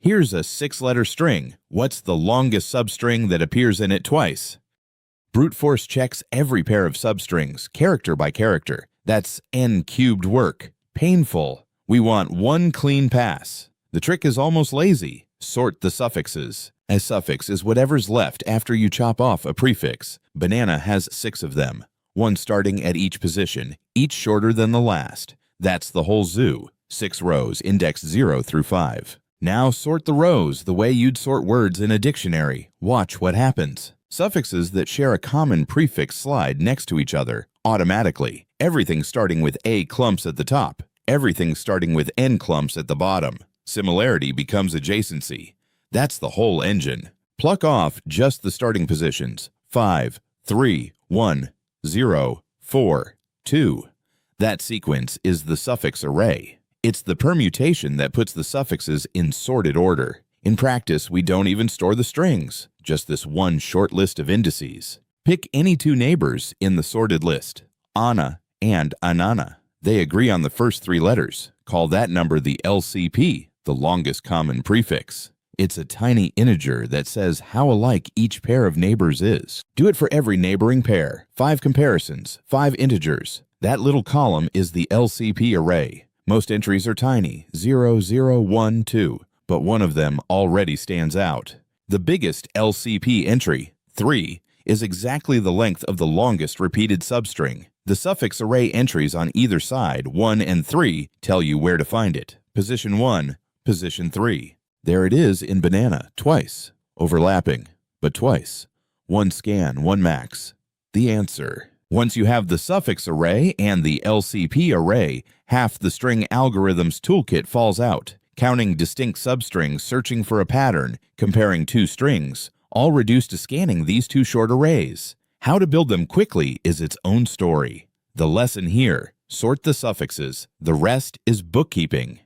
Here's a 6-letter string. What's the longest substring that appears in it twice? Brute force checks every pair of substrings, character by character. That's n-cubed work. Painful. We want one clean pass. The trick is almost lazy. Sort the suffixes. A suffix is whatever's left after you chop off a prefix. Banana has 6 of them, one starting at each position, each shorter than the last. That's the whole zoo. 6 rows, index 0 through 5. Now sort the rows the way you'd sort words in a dictionary. Watch what happens. Suffixes that share a common prefix slide next to each other automatically. Everything starting with A clumps at the top. Everything starting with N clumps at the bottom. Similarity becomes adjacency. That's the whole engine. Pluck off just the starting positions. 5, 3, 1, 0, 4, 2. That sequence is the suffix array. It's the permutation that puts the suffixes in sorted order. In practice, we don't even store the strings, just this one short list of indices. Pick any 2 neighbors in the sorted list, Anna and Anana. They agree on the first 3 letters. Call that number the LCP, the longest common prefix. It's a tiny integer that says how alike each pair of neighbors is. Do it for every neighboring pair. 5 comparisons, 5 integers. That little column is the LCP array. Most entries are tiny, 0, 0, 1, 2, but one of them already stands out. The biggest LCP entry, 3, is exactly the length of the longest repeated substring. The suffix array entries on either side, 1 and 3, tell you where to find it. Position 1, position 3. There it is in banana, twice. Overlapping, but twice. 1 scan, 1 max. The answer. Once you have the suffix array and the LCP array, half the string algorithms toolkit falls out. Counting distinct substrings, searching for a pattern, comparing 2 strings, all reduced to scanning these 2 short arrays. How to build them quickly is its own story. The lesson here, sort the suffixes. The rest is bookkeeping.